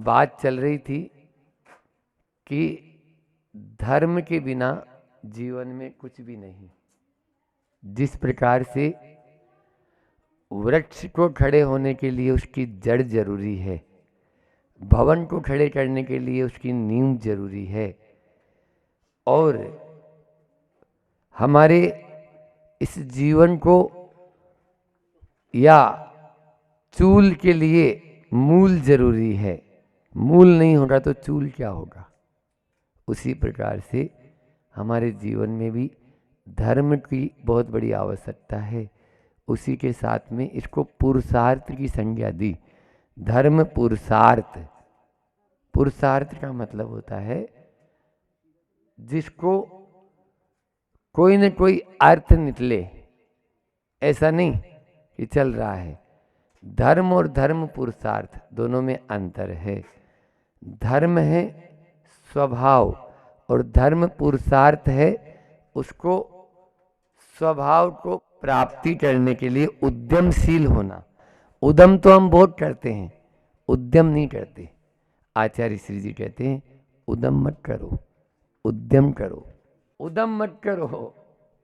बात चल रही थी कि धर्म के बिना जीवन में कुछ भी नहीं। जिस प्रकार से वृक्ष को खड़े होने के लिए उसकी जड़ जरूरी है, भवन को खड़े करने के लिए उसकी नींव जरूरी है, और हमारे इस जीवन को या चूल के लिए मूल जरूरी है। मूल नहीं होगा तो चूल क्या होगा। उसी प्रकार से हमारे जीवन में भी धर्म की बहुत बड़ी आवश्यकता है। उसी के साथ में इसको पुरुषार्थ की संज्ञा दी। धर्म पुरुषार्थ। पुरुषार्थ का मतलब होता है जिसको कोई न कोई अर्थ निकले, ऐसा नहीं कि चल रहा है। धर्म और धर्म पुरुषार्थ दोनों में अंतर है। धर्म है स्वभाव और धर्म पुरुषार्थ है उसको स्वभाव को प्राप्ति करने के लिए उद्यमशील होना। उद्यम तो हम बहुत करते हैं, उद्यम नहीं करते। आचार्य श्री जी कहते हैं उद्यम मत करो, उद्यम करो। उद्यम मत करो,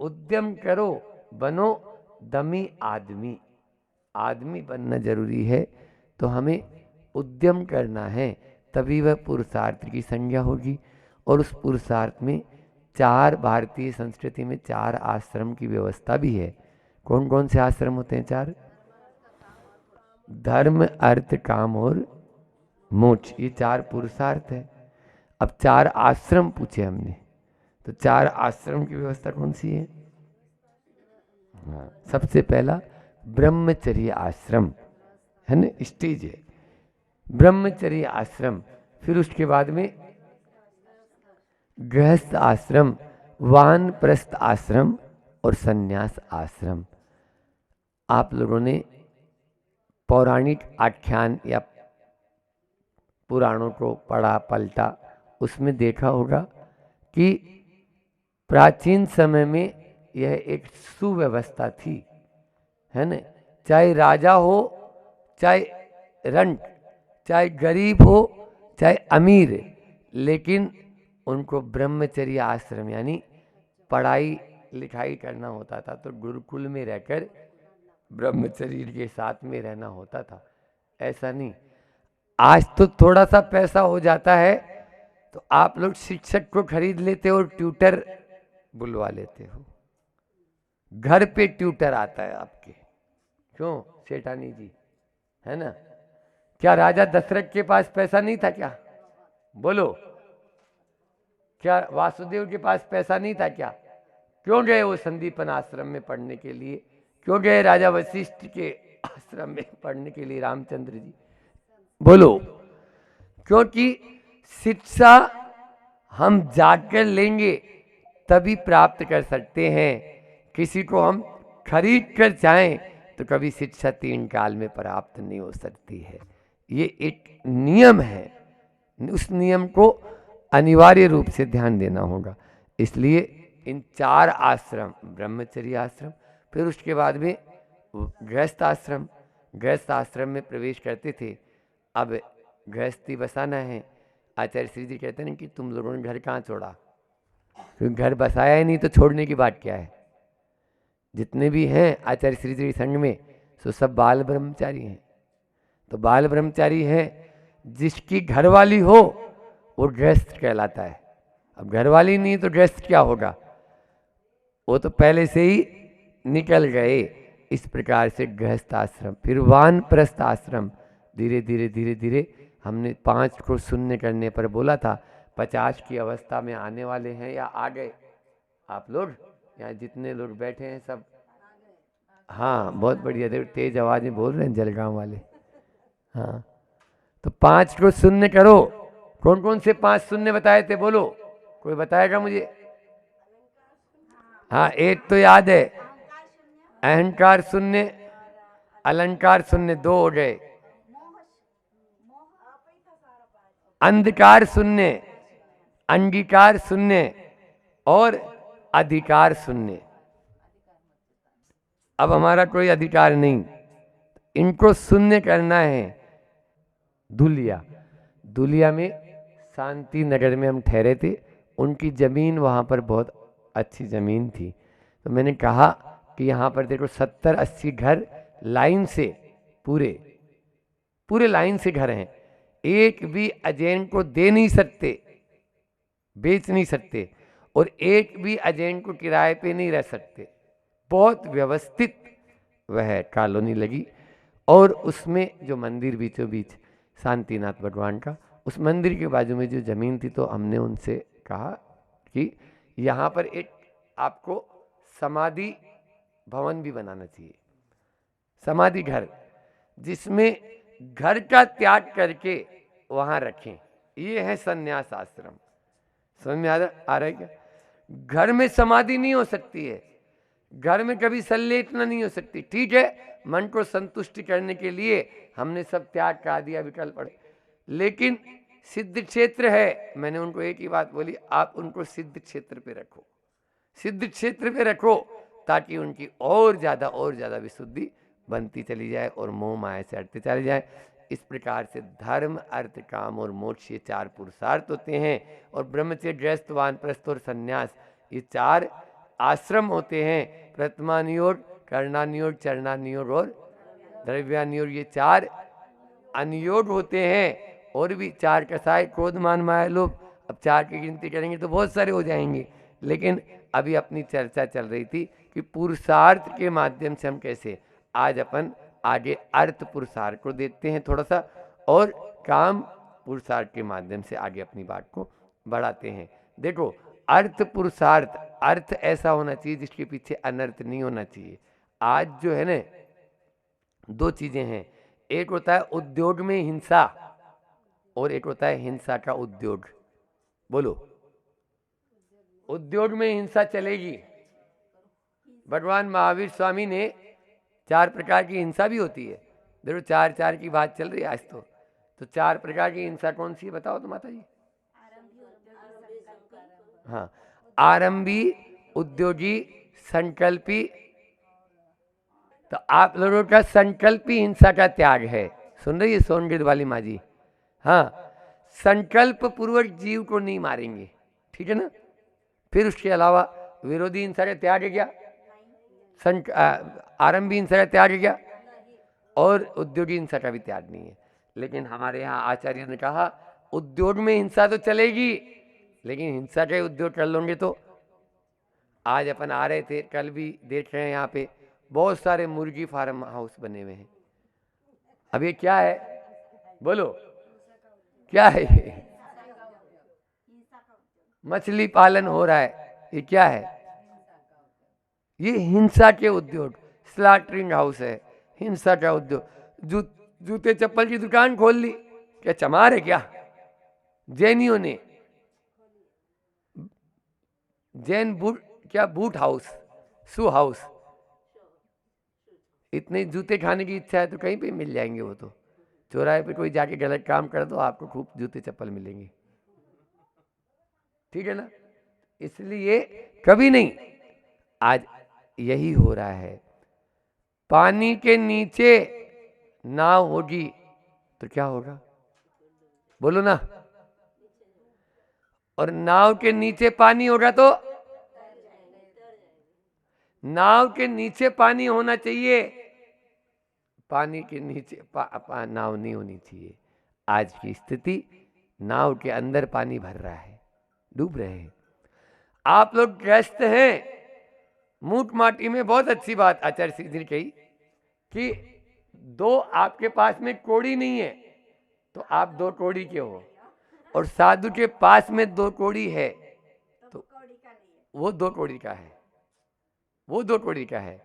उद्यम करो, बनो दमी आदमी। आदमी बनना जरूरी है, तो हमें उद्यम करना है, तभी वह पुरुषार्थ की संज्ञा होगी। और उस पुरुषार्थ में चार, भारतीय संस्कृति में 4 आश्रम की व्यवस्था भी है। कौन कौन से आश्रम होते हैं? 4। धर्म, अर्थ, काम और मोक्ष, ये 4 पुरुषार्थ है। अब 4 आश्रम पूछे हमने, तो 4 आश्रम की व्यवस्था कौन सी है? हाँ, सबसे पहला ब्रह्मचर्य आश्रम है ना, स्टेज है ब्रह्मचर्य आश्रम। फिर उसके बाद में गृहस्थ आश्रम, वानप्रस्थ आश्रम और संन्यास आश्रम। आप लोगों ने पौराणिक आख्यान या पुराणों को पढ़ा पलटा, उसमें देखा होगा कि प्राचीन समय में यह एक सुव्यवस्था थी, है ना। चाहे राजा हो, चाहे रंट, चाहे गरीब हो, चाहे अमीर, लेकिन उनको ब्रह्मचर्य आश्रम यानी पढ़ाई लिखाई करना होता था, तो गुरुकुल में रहकर ब्रह्मचर्य के साथ में रहना होता था। ऐसा नहीं, आज तो थोड़ा सा पैसा हो जाता है तो आप लोग शिक्षक को खरीद लेते हो और ट्यूटर बुलवा लेते हो। घर पे ट्यूटर आता है आपके, क्यों सेठानी जी, है ना। क्या राजा दशरथ के पास पैसा नहीं था क्या? बोलो, क्या वासुदेव के पास पैसा नहीं था क्या? क्यों गए वो संदीपन आश्रम में पढ़ने के लिए? क्यों गए राजा वशिष्ठ के आश्रम में पढ़ने के लिए रामचंद्र जी? बोलो, क्योंकि शिक्षा हम जाकर लेंगे तभी प्राप्त कर सकते हैं। किसी को हम खरीद कर चाहें तो कभी शिक्षा 3 काल में प्राप्त नहीं हो सकती है। ये एक नियम है, उस नियम को अनिवार्य रूप से ध्यान देना होगा। इसलिए इन 4 आश्रम, ब्रह्मचर्य आश्रम, फिर उसके बाद में गृहस्थ आश्रम। गृहस्थ आश्रम में प्रवेश करते थे। अब गृहस्थी बसाना है। आचार्य श्री जी कहते हैं कि तुम लोगों ने घर कहाँ छोड़ा, क्योंकि घर बसाया ही नहीं तो छोड़ने की बात क्या है। जितने भी हैं आचार्य श्री जी संघ में, सो सब बाल ब्रह्मचारी हैं। तो बाल ब्रह्मचारी है, जिसकी घरवाली हो वो गृहस्थ कहलाता है। अब घरवाली नहीं तो गृहस्थ क्या होगा? वो तो पहले से ही निकल गए। इस प्रकार से गृहस्थ आश्रम, फिर वानप्रस्थ आश्रम। धीरे धीरे धीरे धीरे हमने 5 को शून्य करने पर बोला था 50 की अवस्था में आने वाले हैं या आ गए आप लोग? यहाँ जितने लोग बैठे हैं सब, हाँ बहुत बढ़िया, देखो तेज आवाज में बोल रहे हैं जलगांव वाले। हाँ, तो 5 को शून्य करो। कौन कौन से 5 शून्य बताए थे? बोलो, कोई बताएगा मुझे? हाँ, एक तो याद है, अहंकार शून्य, अलंकार शून्य, 2 हो गए। अंधकार शून्य, अंगीकार शून्य और अधिकार शून्य। अब हमारा कोई अधिकार नहीं, इनको शून्य करना है। धुलिया, दुलिया में शांति नगर में हम ठहरे थे। उनकी ज़मीन वहाँ पर बहुत अच्छी ज़मीन थी। तो मैंने कहा कि यहाँ पर देखो 70-80 घर लाइन से पूरे पूरे लाइन से घर हैं, एक भी एजेंट को दे नहीं सकते, बेच नहीं सकते, और एक भी एजेंट को किराए पे नहीं रह सकते। बहुत व्यवस्थित वह कॉलोनी लगी। और उसमें जो मंदिर बीचों बीच शांतिनाथ भगवान का, उस मंदिर के बाजू में जो ज़मीन थी, तो हमने उनसे कहा कि यहाँ पर एक आपको समाधि भवन भी बनाना चाहिए, समाधि घर, जिसमें घर का त्याग करके वहाँ रखें। ये है संन्यास आश्रम। समझ में आ रहा है क्या? घर में समाधि नहीं हो सकती है, घर में कभी संलेखना नहीं हो सकती। ठीक है, मन को संतुष्टि करने के लिए हमने सब त्याग कर दिया, विकल्प पड़े, लेकिन सिद्ध क्षेत्र है। मैंने उनको एक ही बात बोली, आप उनको सिद्ध क्षेत्र पे रखो, सिद्ध क्षेत्र पे रखो, ताकि उनकी और ज़्यादा विशुद्धि बनती चली जाए और मोह माया से हटते चले जाए। इस प्रकार से धर्म, अर्थ, काम और मोक्ष, ये 4 पुरुषार्थ होते हैं। और ब्रह्मचर्य, गृहस्थ, वानप्रस्थ और संन्यास, ये 4 आश्रम होते हैं। प्रथमानियोग, कर्णानियोग, चरणानियोग और द्रव्यानियोग, ये 4 अनियोग होते हैं। और भी 4 कसाय, क्रोध, मान, माया, लोभ। अब 4 की गिनती करेंगे तो बहुत सारे हो जाएंगे, लेकिन अभी अपनी चर्चा चल रही थी कि पुरुषार्थ के माध्यम से हम कैसे, आज अपन आगे अर्थ पुरुषार्थ को देखते हैं थोड़ा सा, और काम पुरुषार्थ के माध्यम से आगे अपनी बात को बढ़ाते हैं। देखो, अर्थ पुरुषार्थ, अर्थ ऐसा होना चाहिए जिसके पीछे अनर्थ नहीं होना चाहिए। आज जो है ना, 2 चीजें हैं, एक होता है उद्योग में हिंसा, और एक होता है हिंसा का उद्योग। बोलो, उद्योग में हिंसा चलेगी। भगवान महावीर स्वामी ने 4 प्रकार की हिंसा भी होती है। देखो, 4 की बात चल रही है आज तो 4 प्रकार की हिंसा कौन सी है बताओ तो माता जी? हाँ, आरंभी, उद्योगी, संकल्पी। तो आप लोगों का संकल्पी हिंसा का त्याग है। सुन रही है सोनगिर वाली माँ जी? हाँ, संकल्प पूर्वक जीव को नहीं मारेंगे, ठीक है ना। फिर उसके अलावा विरोधी हिंसा का त्याग है क्या? आरंभी हिंसा का त्याग है क्या? और उद्योगी हिंसा का भी त्याग नहीं है। लेकिन हमारे यहाँ आचार्य ने कहा, उद्योग में हिंसा तो चलेगी, लेकिन हिंसा के उद्योग कर लोगे तो। आज अपन आ रहे थे, कल भी देख रहे हैं यहाँ पे बहुत सारे मुर्गी फार्म हाउस बने हुए हैं। अब ये क्या है? बोलो, क्या है ये? मछली पालन हो रहा है, ये क्या है? ये हिंसा के उद्योग। स्लॉटरिंग हाउस है, हिंसा का उद्योग। जूते चप्पल की दुकान खोल ली, क्या चमार है क्या? जैनियों ने जैन बूट, क्या बूट हाउस, शू हाउस। इतने जूते खाने की इच्छा है तो कहीं पे मिल जाएंगे। वो तो चौराहे पे कोई जाके गलत काम कर दो, आपको खूब जूते चप्पल मिलेंगे, ठीक है ना। इसलिए कभी नहीं, आज यही हो रहा है। पानी के नीचे नाव होगी तो क्या होगा? बोलो ना। और नाव के नीचे पानी होगा तो नाव के नीचे पानी होना चाहिए, पानी के नीचे नाव नहीं होनी चाहिए। आज की स्थिति, नाव के अंदर पानी भर रहा है, डूब रहे हैं। आप लोग ग्रस्त हैं मूठ माटी में। बहुत अच्छी बात आचार्य सिद्धि ने कही कि 2 आपके पास में कोड़ी नहीं है तो आप 2 कोड़ी के हो, और साधु के पास में 2 कोड़ी है तो वो 2 कोड़ी का है, वो 2 कोड़ी का है।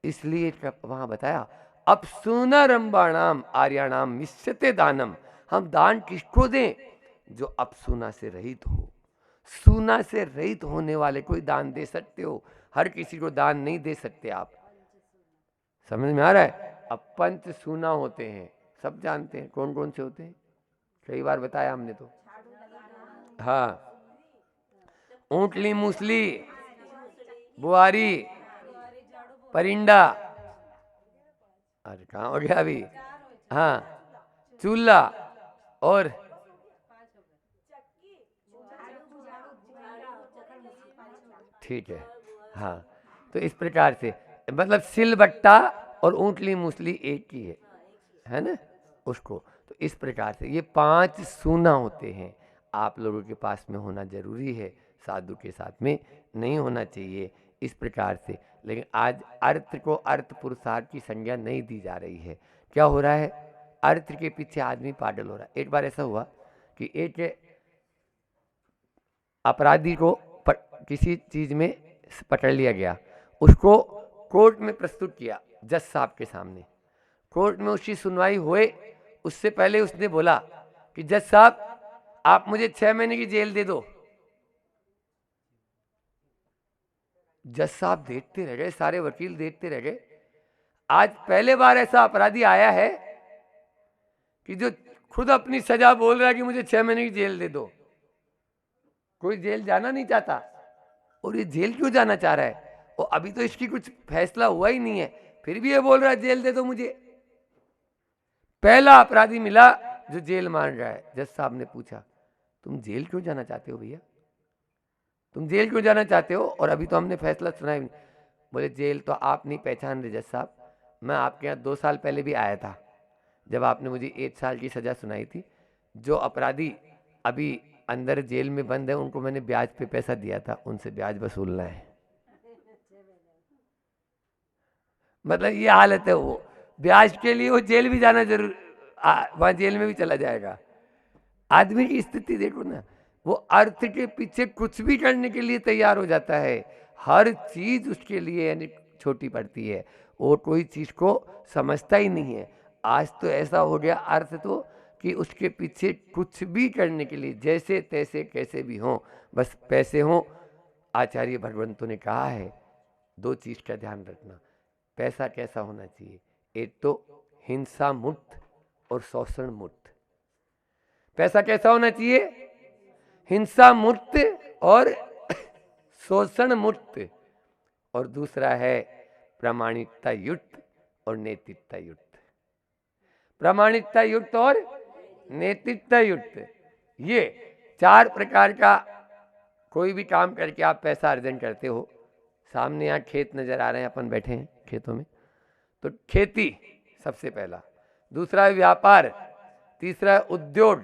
इसलिए वहां बताया, अब सुना रंबाणाम आर्याणाम मिश्यते दानम। हम दान किसको दें? जो अब सुना से रहित हो। सुना से रहित होने वाले को दान दे सकते हो, हर किसी को दान नहीं दे सकते आप। समझ में आ रहा है? अब पंच सुना होते हैं, सब जानते हैं कौन कौन से होते हैं, कई बार बताया हमने तो। हाँ, ऊंटली, मूसली, बुआरी, परिंडा, अरे कहाँ हो गया अभी? हाँ, चूल्हा और ठीक है। हाँ, तो इस प्रकार से मतलब सिलबट्टा और ऊँटली मूसली एक ही है ना उसको। तो इस प्रकार से ये 5 सूना होते हैं, आप लोगों के पास में होना जरूरी है, साधु के साथ में नहीं होना चाहिए इस प्रकार से। लेकिन आज अर्थ को अर्थ पुरुषार्थ की संज्ञा नहीं दी जा रही है। क्या हो रहा है, अर्थ के पीछे आदमी पागल हो रहा है। एक बार ऐसा हुआ कि एक अपराधी को किसी चीज में पकड़ लिया गया, उसको कोर्ट में प्रस्तुत किया जज साहब के सामने। कोर्ट में उसकी सुनवाई हुए उससे पहले उसने बोला कि जज साहब आप मुझे 6 महीने की जेल दे दो। जज साहब देखते रह गए, सारे वकील देखते रह गए। आज पहले बार ऐसा अपराधी आया है कि जो खुद अपनी सजा बोल रहा है कि मुझे 6 महीने की जेल दे दो। कोई जेल जाना नहीं चाहता, और ये जेल क्यों जाना चाह रहा है? और अभी तो इसकी कुछ फैसला हुआ ही नहीं है, फिर भी ये बोल रहा है जेल दे दो मुझे। पहला अपराधी मिला जो जेल मान रहा है। जज साहब ने पूछा तुम जेल क्यों जाना चाहते हो भैया, तुम जेल क्यों जाना चाहते हो? और अभी तो हमने फैसला सुना ही नहीं। बोले जेल तो आप नहीं पहचान रहे जज साहब, मैं आपके यहाँ 2 साल पहले भी आया था जब आपने मुझे 1 साल की सजा सुनाई थी। जो अपराधी अभी अंदर जेल में बंद है उनको मैंने ब्याज पे पैसा दिया था, उनसे ब्याज वसूलना है। मतलब ये हालत है, वो ब्याज के लिए वो जेल भी जाना जरूर, वहां जेल में भी चला जाएगा। आदमी की स्थिति देखो ना, वो अर्थ के पीछे कुछ भी करने के लिए तैयार हो जाता है। हर चीज उसके लिए यानी छोटी पड़ती है, और कोई चीज को समझता ही नहीं है। आज तो ऐसा हो गया अर्थ तो कि उसके पीछे कुछ भी करने के लिए जैसे तैसे कैसे भी हो, बस पैसे हो। आचार्य भगवंतों ने कहा है 2 चीज का ध्यान रखना। पैसा कैसा होना चाहिए, एक तो हिंसा मुक्त और शोषण मुक्त। पैसा कैसा होना चाहिए, हिंसा मुक्त और शोषण मुक्त। और दूसरा है प्रामाणिकता युक्त और नैतिकता युक्त। प्रामाणिकता युक्त और नैतिकता युक्त, ये 4 प्रकार का कोई भी काम करके आप पैसा अर्जन करते हो। सामने यहाँ खेत नजर आ रहे हैं, अपन बैठे हैं खेतों में, तो खेती सबसे पहला, दूसरा है व्यापार, तीसरा है उद्योग,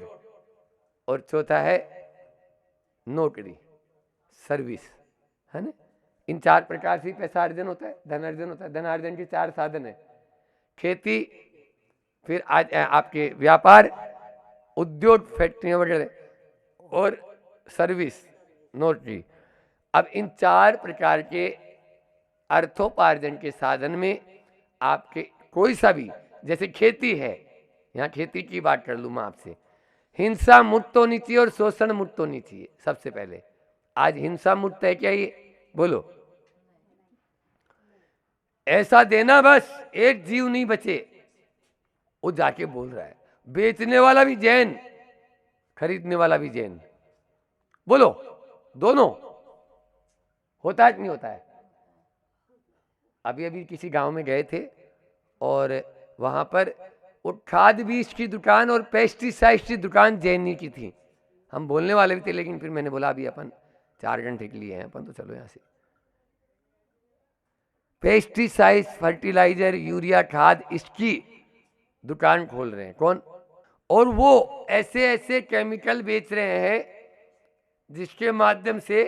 और चौथा है नौकरी, सर्विस, है ना। इन 4 प्रकार से पैसा अर्जन होता है, धन अर्जन होता है। धन अर्जन के 4 साधन है, खेती, फिर आज आपके व्यापार, उद्योग फैक्ट्रियां वगैरह, और सर्विस नौकरी। अब इन 4 प्रकार के अर्थोपार्जन के साधन में आपके कोई सा भी, जैसे खेती है, यहाँ खेती की बात कर लूँ मैं आपसे, हिंसा मुक्त होनी चाहिए और शोषण मुक्त होनी चाहिए सबसे पहले। आज हिंसा मुक्त है क्या ये, बोलो? ऐसा देना बस एक जीव नहीं बचे। वो जाके बोल रहा है, बेचने वाला भी जैन, खरीदने वाला भी जैन। बोलो, दोनों होता है कि नहीं होता है? अभी अभी किसी गांव में गए थे, और वहां पर वो खाद बीज की दुकान और पेस्टिसाइड की दुकान जैनी की थी। हम बोलने वाले भी थे, लेकिन फिर मैंने बोला अभी अपन 4 घंटे के लिए हैं अपन, तो चलो यहाँ से। पेस्टिसाइड, फर्टिलाइजर, यूरिया खाद, इसकी दुकान खोल रहे हैं कौन? और वो ऐसे ऐसे केमिकल बेच रहे हैं जिसके माध्यम से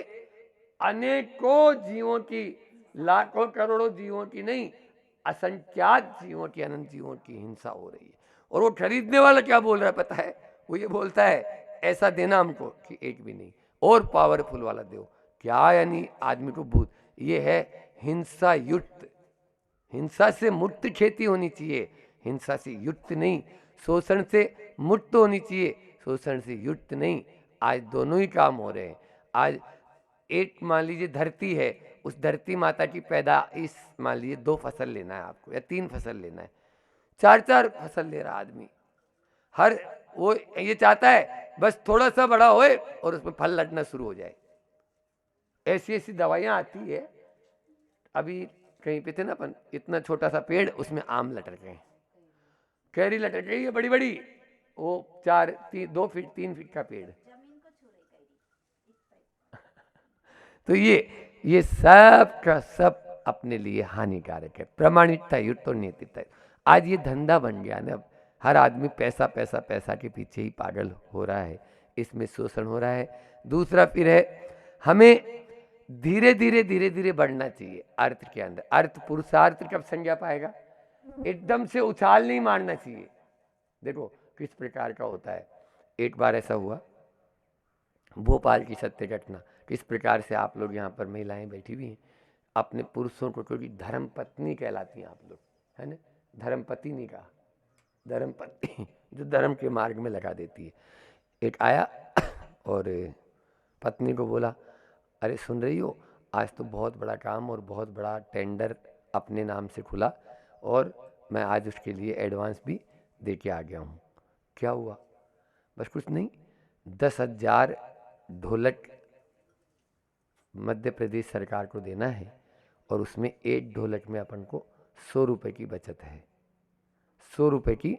अनेकों जीवों की, लाखों करोड़ों जीवों की नहीं, असंख्यात जीवों की, अनंत जीवों की हिंसा हो रही है। और वो खरीदने वाला क्या बोल रहा है पता है? वो ये बोलता है ऐसा देना हमको कि एक भी नहीं, और पावरफुल वाला दो। क्या यानी आदमी को भूत, ये है हिंसा युक्त। हिंसा से मुक्त खेती होनी चाहिए, हिंसा से युक्त नहीं। शोषण से मुक्त होनी चाहिए, शोषण से युक्त नहीं। आज दोनों ही काम हो रहे हैं। आज एक मान लीजिए धरती है, उस धरती माता की पैदाइश, मान लीजिए 2 फसल लेना है आपको या 3 फसल लेना है, 4-4 फसल ले रहा आदमी। हर वो ये चाहता है बस थोड़ा सा बड़ा होए और उसमें फल लगना शुरू हो जाए। ऐसी ऐसी दवाइयां आती है। अभी कहीं पे थे ना अपन, इतना छोटा सा पेड़, उसमें आम लटक गए, कैरी लटक गई है बड़ी बड़ी, वो 2 फीट 3 फीट का पेड़। तो ये सब का सब अपने लिए हानिकारक है। प्रमाणिकता युक्त और नैतिकता युक्त। आज ये धंधा बन गया ना, अब हर आदमी पैसा पैसा पैसा के पीछे ही पागल हो रहा है, इसमें शोषण हो रहा है। दूसरा फिर है, हमें धीरे धीरे धीरे धीरे बढ़ना चाहिए अर्थ के अंदर। अर्थ पुरुषार्थ कब संज्ञा पाएगा? एकदम से उछाल नहीं मारना चाहिए। देखो किस प्रकार का होता है। एक बार ऐसा हुआ, भोपाल की सत्य घटना, किस प्रकार से आप लोग यहाँ पर महिलाएं बैठी हुई हैं, अपने पुरुषों को, क्योंकि धर्म पत्नी कहलाती हैं आप लोग, है ना, धर्मपति नहीं कहा, धर्मपत्नी जो धर्म के मार्ग में लगा देती है। एक आया और पत्नी को बोला, अरे सुन रही हो, आज तो बहुत बड़ा काम और बहुत बड़ा टेंडर अपने नाम से खुला और मैं आज उसके लिए एडवांस भी दे के आ गया हूँ। क्या हुआ? बस कुछ नहीं, 10,000 ढोलक मध्य प्रदेश सरकार को देना है और उसमें एक ढोलक में अपन को 100 रुपये की बचत है। 100 रुपये की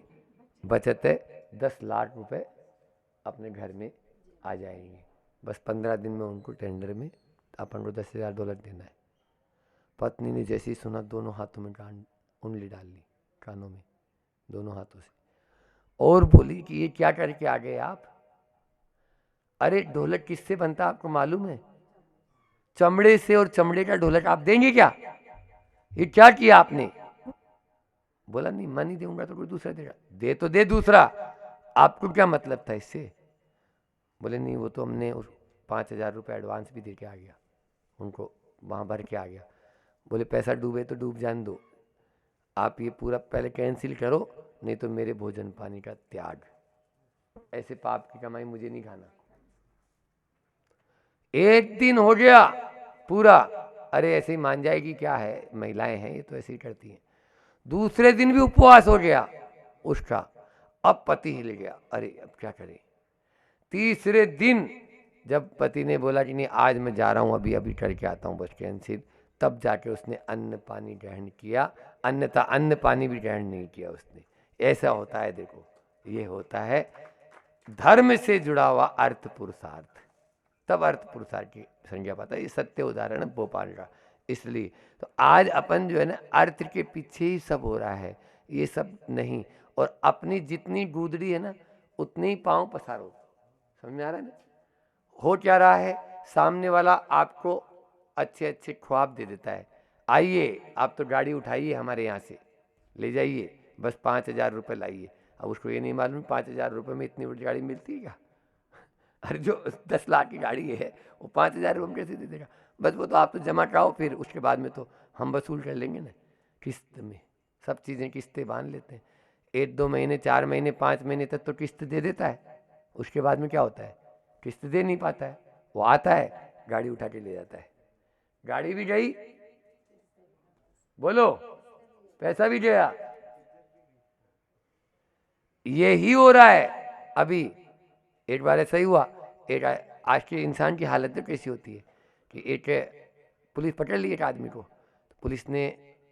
बचत है, 10 लाख रुपए अपने घर में आ जाएंगे। बस 15 दिन में उनको टेंडर में अपन को 10,000 ढोलक देना है। पत्नी ने जैसे ही सुना, दोनों हाथों में उंगली डाल ली कानों में, दोनों हाथों से, और बोली कि ये क्या करके आ गए आप? अरे ढोलक किससे बनता आपको मालूम है? चमड़े से, और चमड़े का ढोलक आप देंगे क्या? ये क्या किया आपने? बोला नहीं, मैं नहीं दूंगा तो कोई दूसरा देगा। दे तो दे दूसरा, आपको क्या मतलब था इससे? बोले नहीं, वो तो हमने 5,000 रुपये एडवांस भी दे के आ गया, उनको वहाँ भर के आ गया। बोले पैसा डूबे तो डूब जान दो, आप ये पूरा पहले कैंसिल करो, नहीं तो मेरे भोजन पानी का त्याग। ऐसे पाप की कमाई मुझे नहीं खाना। एक दिन हो गया पूरा, अरे ऐसे ही मान जाएगी, क्या है, महिलाएं हैं ये तो ऐसे ही करती हैं। दूसरे दिन भी उपवास हो गया उसका, अब पति हिल गया, अरे अब क्या करें। तीसरे दिन जब पति ने बोला कि नहीं आज मैं जा रहा हूं, अभी अभी करके आता हूं बस कैंसिल, तब जाके उसने अन्न पानी ग्रहण किया, अन्यथा अन्न पानी भी ग्रहण नहीं किया उसने। ऐसा होता है, देखो ये होता है धर्म से जुड़ा हुआ अर्थ पुरुषार्थ, तब अर्थ पुरुषार्थ की संज्ञा पाता है। ये सत्य उदाहरण है भोपाल का। इसलिए तो आज अपन जो है ना, अर्थ के पीछे ही सब हो रहा है, ये सब नहीं। और अपनी जितनी गूदड़ी है ना, उतने ही पाँव पसारो। समझ में आ रहा है ना? हो क्या रहा है, सामने वाला आपको अच्छे अच्छे ख्वाब दे देता है, आइए आप तो गाड़ी उठाइए हमारे यहाँ से ले जाइए, बस 5,000 रुपये लाइए। अब उसको ये नहीं मालूम 5,000 रुपये में इतनी बड़ी गाड़ी मिलती है क्या? अरे जो 10 लाख की गाड़ी है वो 5,000 रुपये में कैसे दे देगा? बस वो तो आप तो जमा कराओ, फिर उसके बाद में तो हम वसूल कर लेंगे ना, किस्त में। सब चीज़ें किस्तें बांध लेते हैं, 1-2 महीने 4 महीने 5 महीने तक तो किस्त दे देता है, उसके बाद में क्या होता है, किस्त दे नहीं पाता है। वो आता है गाड़ी उठा के ले जाता है, गाड़ी भी गई, बोलो पैसा भी गया। यही हो रहा है अभी। एक बार ऐसा ही हुआ, एक आज के इंसान की हालत तो कैसी होती है कि एक पुलिस पकड़ ली एक आदमी को, तो पुलिस ने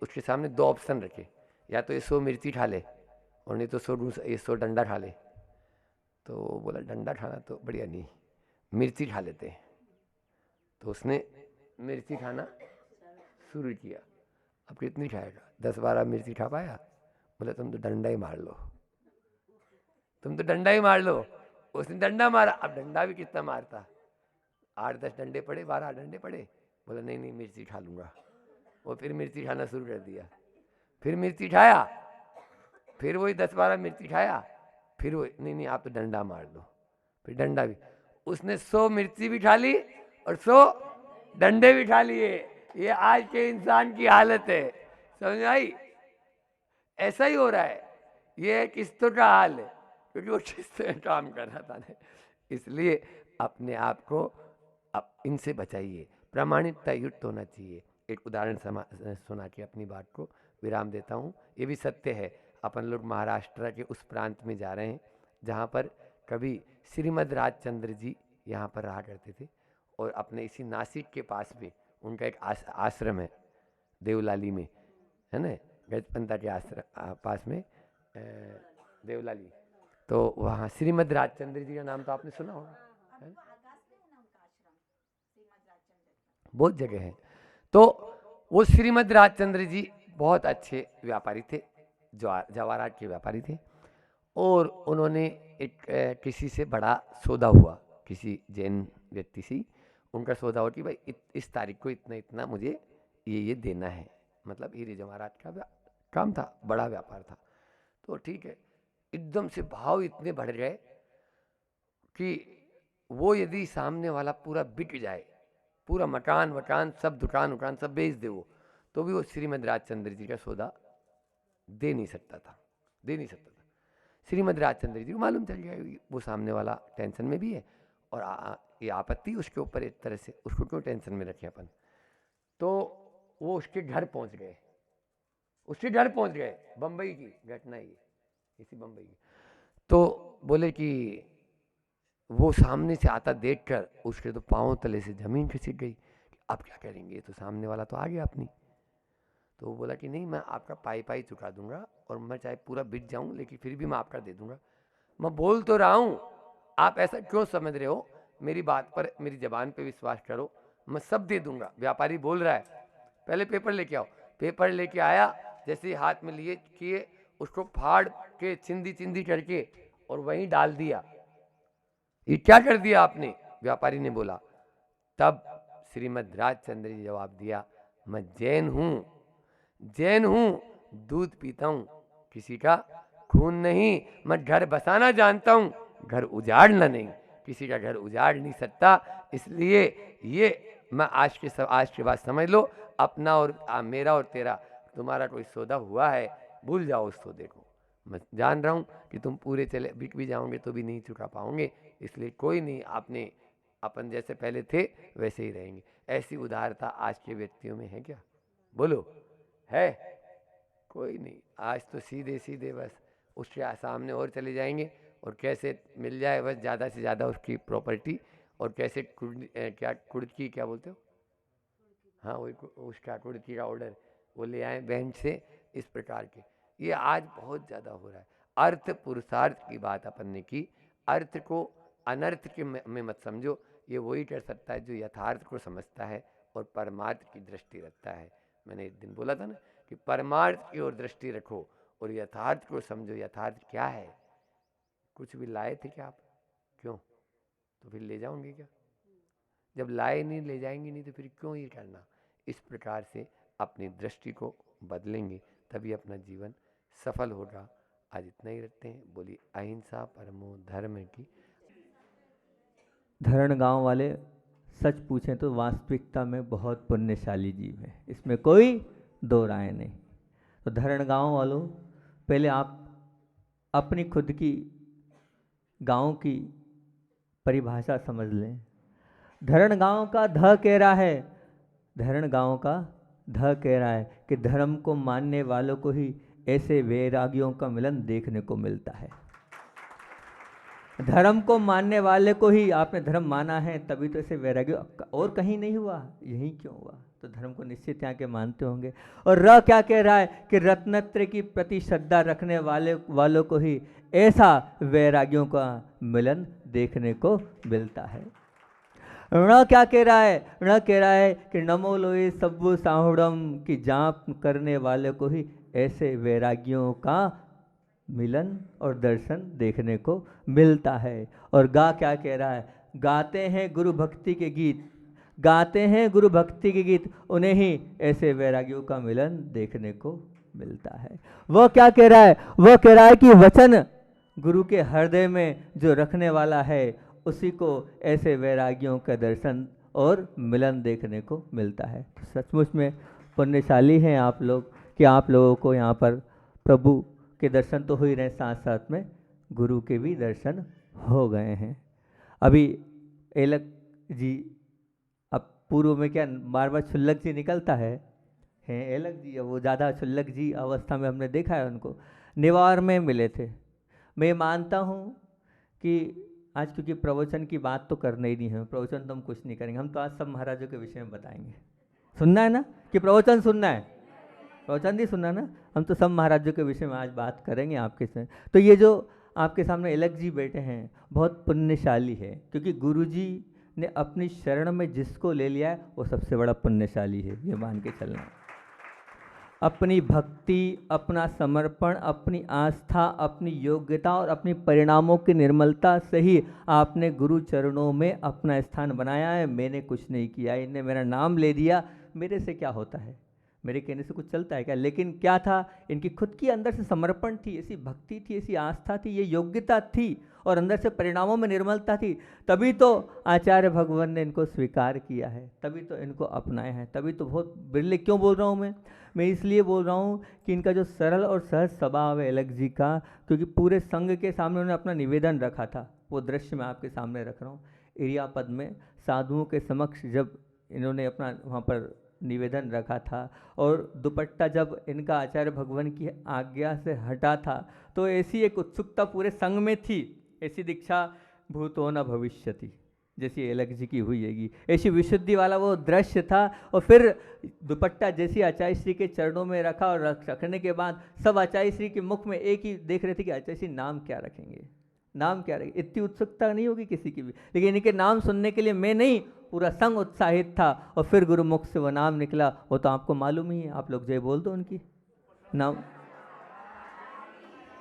उसके सामने 2 ऑप्शन रखे, या तो ये 100 मिर्ची खा ले और नहीं तो 100 डंडा खा ले। तो वो बोला डंडा खाना तो बढ़िया नहीं, मिर्ची खा लेते हैं। तो उसने मिर्ची खाना शुरू किया। अब कितनी खाएगा, 10-12 मिर्ची खा पाया। बोला तुम तो डंडा ही मार लो, तुम तो डंडा ही मार लो। उसने डंडा मारा, अब डंडा भी कितना मारता, 8-10 डंडे पड़े, 12 डंडे पड़े। बोला नहीं नहीं मिर्ची खा लूंगा। वो फिर मिर्ची खाना शुरू कर दिया, फिर मिर्ची खाया, फिर वही 10-12 मिर्ची खाया, फिर वो नहीं नहीं आप तो डंडा मार दो, फिर डंडा भी। उसने 100 मिर्ची भी खा ली और 100 डंडे भी खा लिए। ये आज के इंसान की हालत है, समझ आई? ऐसा ही हो रहा है, ये है किस्तों का हाल है, क्योंकि वो किस्त में काम कर रहा था ना। इसलिए अपने आप को अब इनसे बचाइए, प्रामाणिकता युक्त होना चाहिए। एक उदाहरण सुना के अपनी बात को विराम देता हूँ। ये भी सत्य है, अपन लोग महाराष्ट्र के उस प्रांत में जा रहे हैं जहाँ पर कभी श्रीमद राजचंद्र जी यहाँ पर रहा करते थे, और अपने इसी नासिक के पास में उनका एक आश्रम है देवलाली में, है ना, गजपंता के आश्रम पास में देवलाली। तो वहाँ श्रीमद राजचंद्र जी का नाम तो आपने सुना होगा, है? बहुत जगह है। तो वो श्रीमद राजचंद्र जी बहुत अच्छे व्यापारी थे, जवाहरात के व्यापारी थे, और उन्होंने एक किसी से बड़ा सौदा हुआ, किसी जैन व्यक्ति से उनका सौदा हुआ कि भाई इस तारीख को इतना इतना मुझे ये देना है, मतलब हीरे जवाहरात का काम था, बड़ा व्यापार था। तो ठीक है, एकदम से भाव इतने बढ़ गए कि वो यदि सामने वाला पूरा बिक जाए, पूरा मकान वकान सब दुकान उकान सब बेच दे वो, तो भी वो श्रीमद राजचंद्र जी का सौदा दे नहीं सकता था। श्रीमद राजचंद्र जी को मालूम चल गया वो सामने वाला टेंशन में भी है, और ये आपत्ति उसके ऊपर एक तरह से, उसको क्यों टेंशन में रखें अपन। तो वो उसके घर पहुंच गए, बम्बई की घटना ही इसी बम्बई की। तो बोले कि वो सामने से आता देखकर उसके तो पांव तले से जमीन खिसक गई, अब क्या करेंगे, तो सामने वाला तो आ गया अपनी। तो वो बोला कि नहीं, मैं आपका पाई चुका दूंगा, और मैं चाहे पूरा बिक जाऊं लेकिन फिर भी मैं आपका दे दूंगा। मैं बोल तो रहा हूं, आप ऐसा क्यों समझ रहे हो, मेरी बात पर, मेरी जबान पे विश्वास करो, मैं सब दे दूंगा। व्यापारी बोल रहा है, पहले पेपर लेके आओ। पेपर लेके आया, जैसे ही हाथ में लिए किए, उसको फाड़ के चिंदी करके और वहीं डाल दिया। ये क्या कर दिया आपने, व्यापारी ने बोला। तब श्रीमद राजचंद्र जी जवाब दिया, मैं जैन हूं, दूध पीता हूं, किसी का खून नहीं, मैं घर बसाना जानता हूं, घर उजाड़ना नहीं, किसी का घर उजाड़ नहीं सकता। इसलिए ये मैं आज के बाद समझ लो, अपना और मेरा और तेरा, तुम्हारा कोई सौदा हुआ है, भूल जाओ उस सौदे को। मैं जान रहा हूँ कि तुम पूरे चले बिक भी जाओगे तो भी नहीं चुका पाओगे, इसलिए कोई नहीं, आपने अपन जैसे पहले थे वैसे ही रहेंगे। ऐसी उदारता आज के व्यक्तियों में है क्या, बोलो, है? कोई नहीं। आज तो सीधे बस उसके सामने और चले जाएंगे, और कैसे मिल जाए बस ज़्यादा से ज़्यादा उसकी प्रॉपर्टी, और कैसे कुर्की क्या बोलते हो, हाँ वही उसका कुर्की का ऑर्डर वो ले आए बैंक से, इस प्रकार के ये आज बहुत ज़्यादा हो रहा है। अर्थ पुरुषार्थ की बात अपन ने की, अर्थ को अनर्थ के में मत समझो। ये वही कर सकता है जो यथार्थ को समझता है और परमार्थ की दृष्टि रखता है। मैंने एक दिन बोला था ना कि परमार्थ की ओर दृष्टि रखो और यथार्थ को समझो। यथार्थ क्या है? कुछ भी लाए थे क्या आप? क्यों? तो फिर ले जाओगे क्या? जब लाए नहीं, ले जाएंगे नहीं, तो फिर क्यों ये करना? इस प्रकार से अपनी दृष्टि को बदलेंगे तभी अपना जीवन सफल होगा। आज इतना ही रखते हैं। बोली अहिंसा परमो धर्म की। धरण गांव वाले सच पूछें तो वास्तविकता में बहुत पुण्यशाली जीव है, इसमें कोई दो राय नहीं। तो धरण गांव वालों, पहले आप अपनी खुद की गांव की परिभाषा समझ लें। धरण गांव का ध कह रहा है, धरण गांव का ध कह रहा है कि धर्म को मानने वालों को ही ऐसे वैरागियों का मिलन देखने को मिलता है। धर्म को मानने वाले को ही, आपने धर्म माना है तभी तो ऐसे वैरागी, और कहीं नहीं हुआ, यही क्यों हुआ? तो धर्म को निश्चित यहाँ के मानते होंगे। और र क्या कह रहा है कि रत्नत्र की प्रति श्रद्धा रखने वालों को ही ऐसा वैरागियों का मिलन देखने को मिलता है। ण क्या कह रहा है? ण कह रहा है कि नमो लोए सब्बु साहुड़म की जाप करने वाले को ही ऐसे वैरागियों का मिलन और दर्शन देखने को मिलता है। और गा क्या कह रहा है? गाते हैं गुरु भक्ति के गीत, गाते हैं गुरु भक्ति के गीत, उन्हें ही ऐसे वैरागियों का मिलन देखने को मिलता है। वह क्या कह रहा है? वह कह रहा है कि वचन गुरु के हृदय में जो रखने वाला है उसी को ऐसे वैरागियों का दर्शन और मिलन देखने को मिलता है। सचमुच में पुण्यशाली हैं आप लोग कि आप लोगों को यहाँ पर प्रभु के दर्शन तो हो ही रहे, साथ साथ में गुरु के भी दर्शन हो गए हैं। अभी एलक जी, अब पूर्व में क्या बार बार छुल्लक जी निकलता है एलक जी, वो ज़्यादा छुल्लक जी अवस्था में हमने देखा है उनको। निवार में मिले थे। मैं मानता हूँ कि आज क्योंकि प्रवचन की बात तो करना ही नहीं है, प्रवचन तो हम कुछ नहीं करेंगे, हम तो आज सब महाराजों के विषय में बताएंगे। सुनना है ना कि प्रवचन सुनना है? प्रवचन नहीं सुनना ना, हम तो सब महाराजों के विषय में आज बात करेंगे आपके से। तो ये जो आपके सामने एलक जी बैठे हैं बहुत पुण्यशाली है, क्योंकि गुरु जी ने अपनी शरण में जिसको ले लिया है वो सबसे बड़ा पुण्यशाली है, ये मान के चलना। अपनी भक्ति, अपना समर्पण, अपनी आस्था, अपनी योग्यता और अपनी परिणामों की निर्मलता से ही आपने गुरु चरणों में अपना स्थान बनाया है। मैंने कुछ नहीं किया, इनने मेरा नाम ले दिया, मेरे से क्या होता है, मेरे कहने से कुछ चलता है क्या? लेकिन क्या था, इनकी खुद की अंदर से समर्पण थी, ऐसी भक्ति थी, ऐसी आस्था थी, ये योग्यता थी और अंदर से परिणामों में निर्मलता थी। तभी तो आचार्य भगवान ने इनको स्वीकार किया है, तभी तो इनको अपनाया है। तभी तो बहुत बिरले क्यों बोल रहा हूँ मैं इसलिए बोल रहा हूँ कि इनका जो सरल और सहज स्वभाव है अलग जी का, क्योंकि पूरे संघ के सामने उन्होंने अपना निवेदन रखा था, वो दृश्य मैं आपके सामने रख रहा हूँ। इरियापद में साधुओं के समक्ष जब इन्होंने अपना वहाँ पर निवेदन रखा था और दुपट्टा जब इनका आचार्य भगवान की आज्ञा से हटा था, तो ऐसी एक उत्सुकता पूरे संघ में थी, ऐसी दीक्षा भूतो न भविष्यति जैसी अलग जी की हुई हैगी, ऐसी विशुद्धि वाला वो दृश्य था। और फिर दुपट्टा जैसी आचार्य श्री के चरणों में रखा और रखने के बाद सब आचार्य श्री के मुख में एक ही देख रहे थे कि आचार्य श्री नाम क्या रखेंगे, नाम क्या रखेंगे। इतनी उत्सुकता नहीं होगी किसी की भी, लेकिन इनके नाम सुनने के लिए मैं नहीं, पूरा संघ उत्साहित था। और फिर गुरुमुख से वो नाम निकला, वो तो आपको मालूम ही है, आप लोग जय बोल दो उनकी नाम।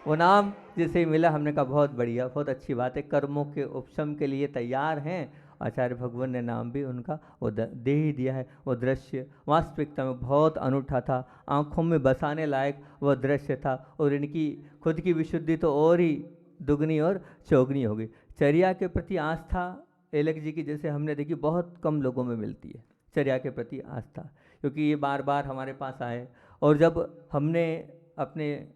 वो नाम जैसे ही मिला हमने कहा बहुत बढ़िया, बहुत अच्छी बात है, कर्मों के उपशम के लिए तैयार हैं। आचार्य भगवान ने नाम भी उनका वो दे ही दिया है। वो दृश्य वास्तविकता में बहुत अनूठा था, आंखों में बसाने लायक वो दृश्य था। और इनकी खुद की विशुद्धि तो और ही दुगनी और चौगनी हो गई। चर्या के प्रति आस्था एलक जी की जैसे हमने देखी बहुत कम लोगों में मिलती है, चर्या के प्रति आस्था, क्योंकि ये बार बार हमारे पास आए। और जब हमने अपने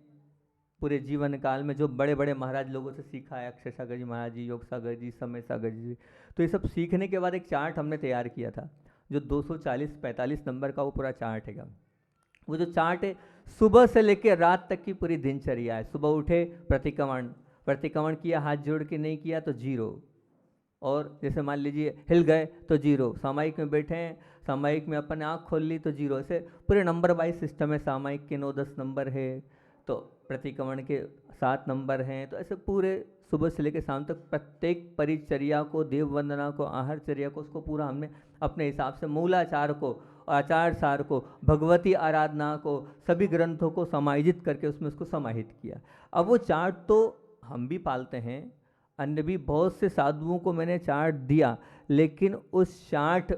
पूरे जीवन काल में जो बड़े बड़े महाराज लोगों से सीखा है, अक्षय सागर जी महाराज जी, योग सागर जी, समय सागर जी, तो ये सब सीखने के बाद एक चार्ट हमने तैयार किया था, जो 240-45 नंबर का वो पूरा चार्ट है। वो जो चार्ट है सुबह से लेकर रात तक की पूरी दिनचर्या है। सुबह उठे प्रतिक्रमण किया, हाथ जोड़ के नहीं किया तो 0, और जैसे मान लीजिए हिल गए तो 0, सामायिक में बैठे हैं, सामायिक में अपन आँख खोल ली तो 0, ऐसे पूरे नंबर वाइज सिस्टम है। सामायिक के 9-10 नंबर है, तो प्रतिक्रमण के 7 नंबर हैं। तो ऐसे पूरे सुबह से लेकर शाम तक प्रत्येक परिचर्या को, देव वंदना को, आहारचर्या को, उसको पूरा हमने अपने हिसाब से मूलाचार को, आचार सार को, भगवती आराधना को, सभी ग्रंथों को समायोजित करके उसमें उसको समाहित किया। अब वो चार्ट तो हम भी पालते हैं, अन्य भी बहुत से साधुओं को मैंने चार्ट दिया, लेकिन उस चार्ट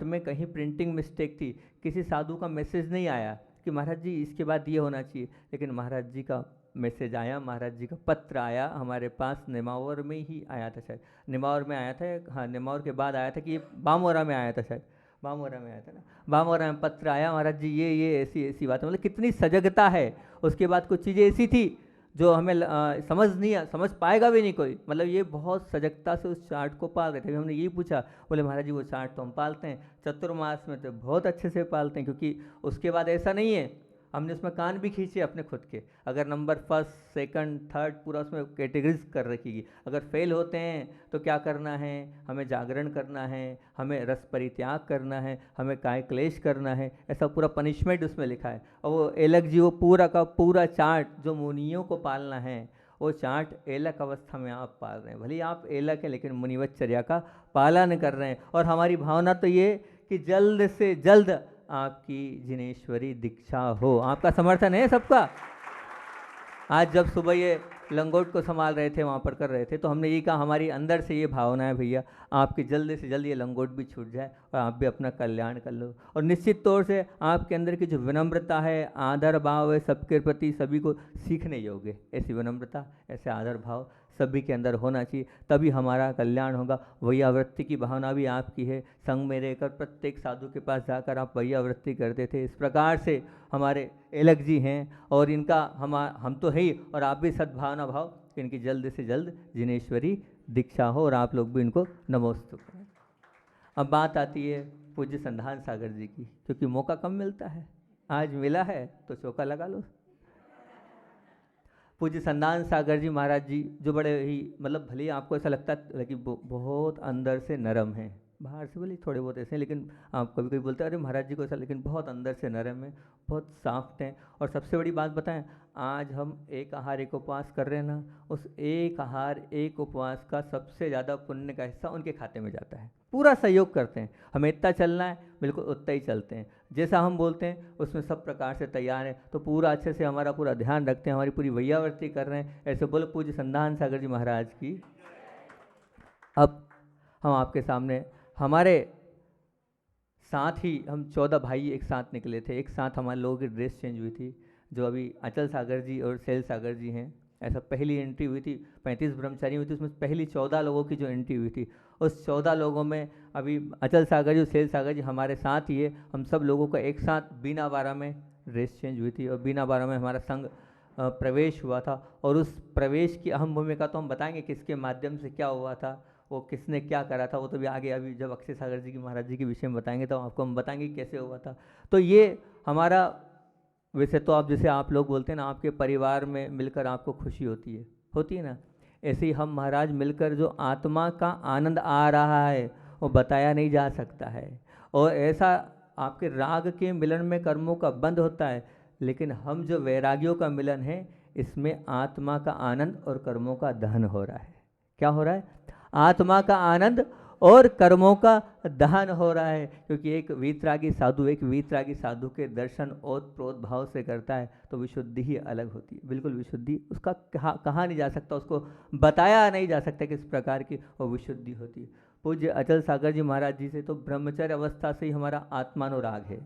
में कहीं प्रिंटिंग मिस्टेक थी। किसी साधु का मैसेज नहीं आया कि महाराज जी इसके बाद ये होना चाहिए, लेकिन महाराज जी का मैसेज आया, महाराज जी का पत्र आया हमारे पास। नेमावर में ही आया था शायद, नेमावर में आया था, हाँ नेमावर के बाद आया था कि बामोरा में आया था शायद, बामोरा में आया था ना, बामोरा में पत्र आया, महाराज जी ये ऐसी ऐसी बात है। मतलब कितनी सजगता है। उसके बाद कुछ चीज़ें ऐसी थी जो हमें समझ पाएगा भी नहीं कोई। मतलब ये बहुत सजगता से उस चार्ट को पाल रहे थे। हमने यही पूछा, बोले महाराज जी वो चार्ट तो हम पालते हैं, चतुर्मास में तो बहुत अच्छे से पालते हैं, क्योंकि उसके बाद ऐसा नहीं है। हमने उसमें कान भी खींचे अपने खुद के, अगर नंबर 1, 2, 3 पूरा उसमें कैटेगरीज कर रखी। अगर फेल होते हैं तो क्या करना है, हमें जागरण करना है, हमें रस परित्याग करना है, हमें काय क्लेश करना है, ऐसा पूरा पनिशमेंट उसमें लिखा है। और वो एलक जी वो पूरा का पूरा चार्ट जो मुनियों को पालना है, वो चार्ट एलक अवस्था में आप पाल रहे हैं। भले आप एलक है लेकिन मुनिवच्चर्या का पालन कर रहे हैं। और हमारी भावना तो ये कि जल्द से जल्द आपकी जिनेश्वरी दीक्षा हो। आपका समर्थन है सबका। आज जब सुबह ये लंगोट को संभाल रहे थे, वहाँ पर कर रहे थे, तो हमने ये कहा हमारी अंदर से ये भावना है भैया, आपकी जल्दी से जल्दी ये लंगोट भी छूट जाए और आप भी अपना कल्याण कर लो। और निश्चित तौर से आपके अंदर की जो विनम्रता है, आदर भाव है सबके प्रति, सभी को सीखने योग्य। ऐसी विनम्रता, ऐसे आदर भाव सभी के अंदर होना चाहिए, तभी हमारा कल्याण होगा। वैयावृत्ति की भावना भी आपकी है। संग में रहकर प्रत्येक साधु के पास जाकर आप वैयावृत्ति करते थे। इस प्रकार से हमारे एलक जी हैं, और इनका हम तो है ही, और आप भी सद्भावना भाव कि इनकी जल्द से जल्द जिनेश्वरी दीक्षा हो, और आप लोग भी इनको नमोस्तु करें। अब बात आती है पूज्य संधान सागर जी की, क्योंकि मौका कम मिलता है, आज मिला है तो चौका लगा लो। पूज्य संधान सागर जी महाराज जी जो बड़े ही, मतलब भले ही आपको ऐसा लगता है कि बहुत अंदर से नरम हैं, बाहर से बोले थोड़े बहुत ऐसे हैं, लेकिन आप कभी कभी बोलते हैं अरे महाराज जी को ऐसा, लेकिन बहुत अंदर से नरम है, बहुत साफ्ट हैं। और सबसे बड़ी बात बताएं, आज हम एक आहार एक उपवास कर रहे हैं ना, उस एक आहार एक उपवास का सबसे ज़्यादा पुण्य का हिस्सा उनके खाते में जाता है। पूरा सहयोग करते हैं, हमें इतना चलना है बिल्कुल उतना ही चलते हैं, जैसा हम बोलते हैं उसमें सब प्रकार से तैयार हैं। तो पूरा अच्छे से हमारा पूरा ध्यान रखते हैं, हमारी पूरी वैयावर्ती कर रहे हैं। ऐसे बोलो पूज्य संधान सागर जी महाराज की। अब हम आपके सामने हमारे साथ ही हम 14 भाई एक साथ निकले थे, एक साथ हमारे लोगों की ड्रेस चेंज हुई थी। जो अभी अचल सागर जी और शैल सागर जी हैं, ऐसा पहली एंट्री हुई थी, 35 ब्रह्मचारी हुई थी, उसमें पहली 14 लोगों की जो एंट्री हुई थी, उस 14 लोगों में अभी अचल सागर जी और शैल सागर जी हमारे साथ ही है। हम सब लोगों का एक साथ बीना बारा में ड्रेस चेंज हुई थी और बीना बारा में हमारा संघ प्रवेश हुआ था। और उस प्रवेश की अहम भूमिका तो हम बताएंगे किसके माध्यम से क्या हुआ था, वो किसने क्या करा था, वो तो भी आगे अभी जब अक्षय सागर जी की महाराज जी के विषय में बताएंगे तो आपको हम बताएंगे कैसे हुआ था। तो ये हमारा, वैसे तो आप जैसे आप लोग बोलते हैं ना, आपके परिवार में मिलकर आपको खुशी होती है ना, ऐसे ही हम महाराज मिलकर जो आत्मा का आनंद आ रहा है वो बताया नहीं जा सकता है। और ऐसा आपके राग के मिलन में कर्मों का बंध होता है, लेकिन हम जो वैरागियों का मिलन है इसमें आत्मा का आनंद और कर्मों का दहन हो रहा है। क्या हो रहा है? आत्मा का आनंद और कर्मों का दहन हो रहा है। क्योंकि एक वीतरागी साधु के दर्शन ओतप्रोत भाव से करता है तो विशुद्धि ही अलग होती है, बिल्कुल विशुद्धि उसका कहा नहीं जा सकता, उसको बताया नहीं जा सकता किस प्रकार की वो विशुद्धि होती है। पूज्य अचल सागर जी महाराज जी से तो ब्रह्मचर्य अवस्था से ही हमारा आत्मानुराग है।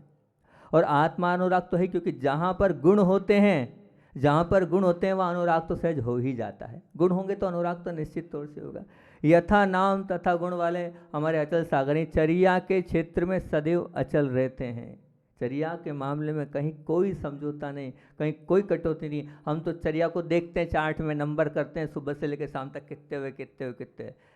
और आत्मानुराग तो है क्योंकि जहाँ पर गुण होते हैं वहाँ अनुराग तो सहज हो ही जाता है। गुण होंगे तो अनुराग तो निश्चित तौर से होगा। यथा नाम तथा गुण वाले हमारे अचल सागरी चर्या के क्षेत्र में सदैव अचल रहते हैं। चर्या के मामले में कहीं कोई समझौता नहीं, कहीं कोई कटौती नहीं। हम तो चर्या को देखते हैं, चार्ट में नंबर करते हैं सुबह से लेकर शाम तक कितने हुए,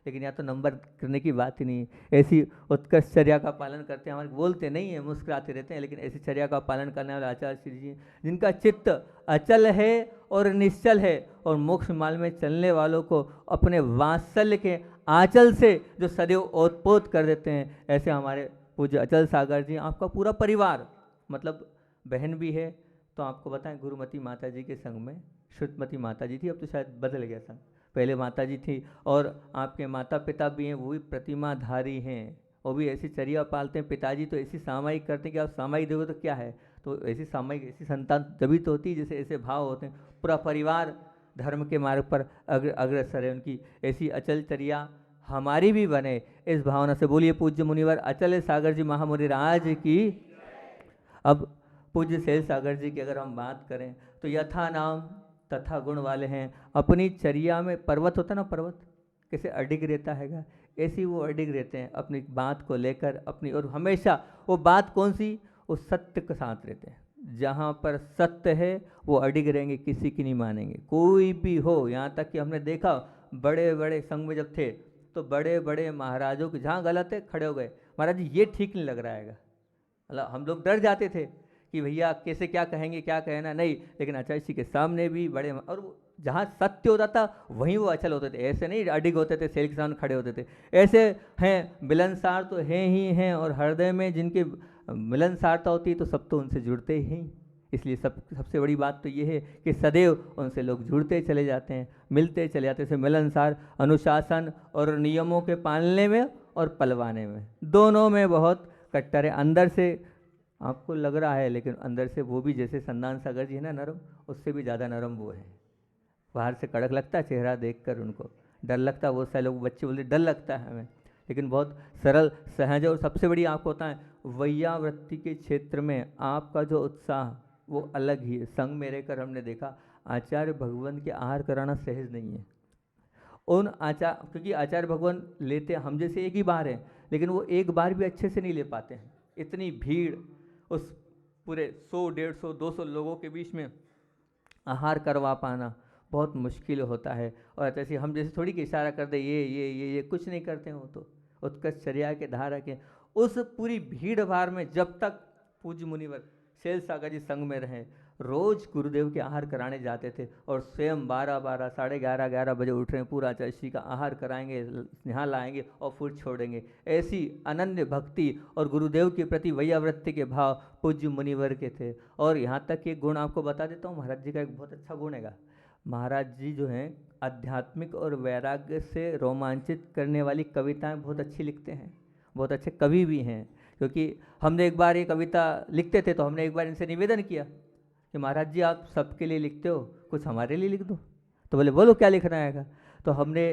लेकिन यहाँ तो नंबर करने की बात ही नहीं। ऐसी उत्कृष्ट चर्या का पालन करते हैं, हमारे बोलते नहीं है, मुस्कुराते रहते हैं, लेकिन ऐसी चर्या का पालन करने वाले आचार्य श्री जी जिनका चित्त अचल है और निश्चल है, और मोक्ष मार्ग में चलने वालों को अपने वात्सल्य के आंचल से जो सदैव ओतप्रोत कर देते हैं, ऐसे हमारे पूज्य अचल सागर जी। आपका पूरा परिवार, मतलब बहन भी है तो आपको बताएं, गुरुमती माता जी के संग में श्रुतमती माता जी थी, अब तो शायद बदल गया संग, पहले माता जी थी। और आपके माता पिता भी हैं, वो भी प्रतिमाधारी हैं, वो भी ऐसी चर्या पालते हैं। पिताजी तो ऐसी सामायिक करते हैं कि आप सामायिक देखो तो क्या है, तो ऐसी सामायिक ऐसी संतान तभी तो होती है जैसे ऐसे भाव होते हैं। पूरा परिवार धर्म के मार्ग पर अग्रसर है, उनकी ऐसी अचल चर्या हमारी भी बने, इस भावना से बोलिए पूज्य मुनिवर अचल सागर जी महामुनि राज की। अब पूज्य शैल सागर जी की अगर हम बात करें तो यथा नाम तथा गुण वाले हैं। अपनी चर्या में पर्वत होता ना, पर्वत कैसे अडिग रहता हैगा, ऐसे वो अडिग रहते हैं अपनी बात को लेकर अपनी, और हमेशा वो बात कौन सी, वो सत्य के साथ रहते हैं। जहाँ पर सत्य है वो अडिग रहेंगे, किसी की नहीं मानेंगे, कोई भी हो। यहाँ तक कि हमने देखा बड़े बड़े संघ में जब थे तो बड़े बड़े महाराजों के जहाँ गलत है खड़े हो गए, महाराज जी ये ठीक नहीं लग रहा है, मतलब हम लोग डर जाते थे कि भैया कैसे क्या कहेंगे क्या कहना नहीं, लेकिन आचार्य जी के सामने भी बड़े, और जहाँ सत्य होता था वहीं वो अचल होते थे, ऐसे नहीं अडिग होते थे, सेल के सामने खड़े होते थे। ऐसे हैं मिलनसार तो हैं ही हैं, और हृदय में जिनके मिलनसारता होती है तो सब तो उनसे जुड़ते ही। इसलिए सबसे बड़ी बात तो ये है कि सदैव उनसे लोग जुड़ते चले जाते हैं, मिलते चले जाते हैं। जैसे मिलनसार अनुशासन और नियमों के पालने में और पलवाने में, दोनों में बहुत कट्टर है। अंदर से आपको लग रहा है लेकिन अंदर से वो भी, जैसे संधान सागर जी है ना नरम, उससे भी ज़्यादा नरम वो है। बाहर से कड़क लगता है चेहरा देखकर, उनको डर लगता है, बहुत सारे लोग बच्चे बोलते डर लगता है हमें, लेकिन बहुत सरल सहज। और सबसे बड़ी आपको होता है वैयावृत्ति के क्षेत्र में आपका जो उत्साह वो अलग ही है। संग में रहकर हमने देखा आचार्य भगवान के आहार कराना सहज नहीं है। उन क्योंकि आचार्य भगवान लेते हम जैसे एक ही बार है, लेकिन वो एक बार भी अच्छे से नहीं ले पाते हैं। इतनी भीड़, उस पूरे 100, 150, 200 लोगों के बीच में आहार करवा पाना बहुत मुश्किल होता है। और जैसे हम जैसे थोड़ी कि इशारा कर दे ये कुछ नहीं करते हैं, वो तो उत्कृष्ट चर्या के धारक हैं। उस पूरी भीड़ भाड़ में जब तक पूज्य मुनिवर शैल सागर जी संग में रहे, रोज गुरुदेव के आहार कराने जाते थे और स्वयं 12 साढ़े 11 बजे उठ रहे हैं, पूरा चर्ची का आहार कराएंगे, यहाँ लाएंगे और फिर छोड़ेंगे। ऐसी अनन्य भक्ति और गुरुदेव के प्रति वैयावृत्ति के भाव पूज्य मुनिवर के थे। और यहाँ तक एक गुण आपको बता देता हूँ, महाराज जी का एक बहुत अच्छा गुण हैगा। महाराज जी जो हैं आध्यात्मिक और वैराग्य से रोमांचित करने वाली कविताएं बहुत अच्छी लिखते हैं, बहुत अच्छे कवि भी हैं। क्योंकि हमने एक बार ये कविता लिखते थे तो हमने एक बार इनसे निवेदन किया कि महाराज जी आप सबके लिए लिखते हो, कुछ हमारे लिए लिख दो। तो बोले बोलो क्या लिखना है। तो हमने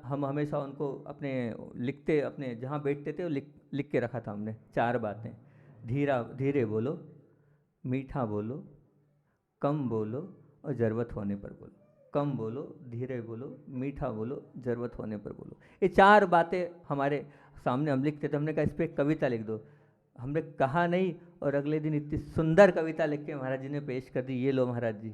हम हमेशा उनको अपने लिखते, अपने जहाँ बैठते थे वो लिख के रखा था हमने 4 बातें। धीरे बोलो, मीठा बोलो, कम बोलो और ज़रूरत होने पर बोलो। कम बोलो, धीरे बोलो, मीठा बोलो, ज़रूरत होने पर बोलो। ये 4 बातें हमारे सामने हम लिखते थे। हमने कहा इस पर एक कविता लिख दो। हमने कहा नहीं और अगले दिन इतनी सुंदर कविता लिख के महाराज जी ने पेश कर दी, ये लो महाराज जी।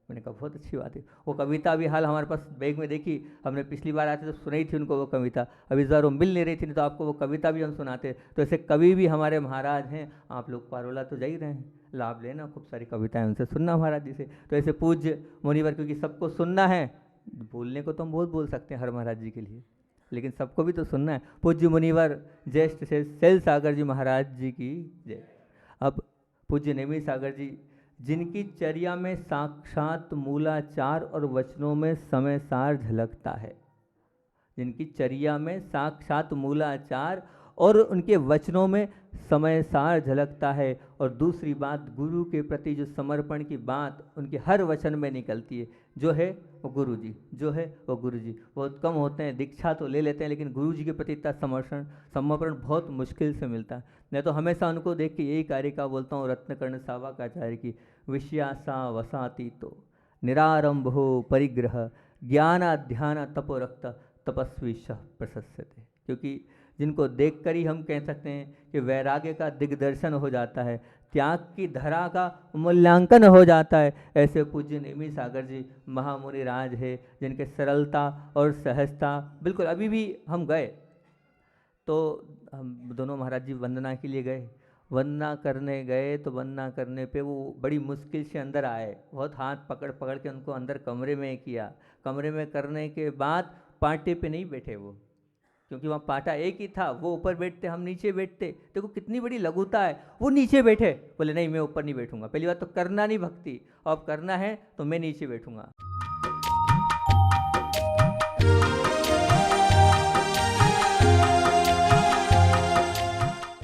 मैंने कहा बहुत अच्छी बात है। वो कविता भी हाल हमारे पास बैग में देखी, हमने पिछली बार आते तो सुनाई थी उनको वो कविता, अभी इस बार वो मिल नहीं रही थी, नहीं तो आपको वो कविता भी हम सुनाते। तो ऐसे कवि भी हमारे महाराज हैं। आप लोग पारोला तो जा ही रहे हैं, लाभ लेना, खूब सारी कविताएं उनसे सुनना महाराज जी से। तो ऐसे पूज्य मुनिवर, क्योंकि सबको सुनना है, बोलने को तो हम बहुत बोल सकते हैं हर महाराज जी के लिए, लेकिन सबको भी तो सुनना है। पूज्य मुनिवर ज्येष्ठ से शैल सागर जी महाराज जी की जय। अब पूज्य नेमी सागर जी, जिनकी चर्या में साक्षात मूलाचार और वचनों में समय सार झलकता है, जिनकी चर्या में साक्षात मूलाचार और उनके वचनों में समय सार झलकता है। और दूसरी बात, गुरु के प्रति जो समर्पण की बात उनके हर वचन में निकलती है, जो है वो गुरु जी, जो है वो गुरु जी। बहुत कम होते हैं, दीक्षा तो ले लेते हैं, लेकिन गुरु जी के प्रति इतना समर्पण बहुत मुश्किल से मिलता है। मैं तो हमेशा उनको देख के यही कारिका बोलता हूँ रत्नकर्ण सावाकाचार्य की, विषयासा वसाती तो निरारंभो परिग्रह ज्ञानाध्यान तपोरक्त तपस्वी शः प्रशस्यते। क्योंकि जिनको देखकर ही हम कह सकते हैं कि वैराग्य का दिग्दर्शन हो जाता है, त्याग की धरा का मूल्यांकन हो जाता है। ऐसे पूज्य नेमी सागर जी महामुनि राज है, जिनके सरलता और सहजता बिल्कुल। अभी भी हम गए तो हम दोनों महाराज जी वंदना के लिए गए, वंदना करने गए तो वंदना करने पे वो बड़ी मुश्किल से अंदर आए, बहुत हाथ पकड़ पकड़ के उनको अंदर कमरे में किया। कमरे में करने के बाद पाटे पे नहीं बैठे वो, क्योंकि वहाँ पाटा एक ही था, वो ऊपर बैठते हम नीचे बैठते। देखो कितनी बड़ी लघुता है, वो नीचे बैठे, बोले नहीं मैं ऊपर नहीं बैठूंगा। पहली बात तो करना नहीं भक्ति, अब करना है तो मैं नीचे बैठूंगा।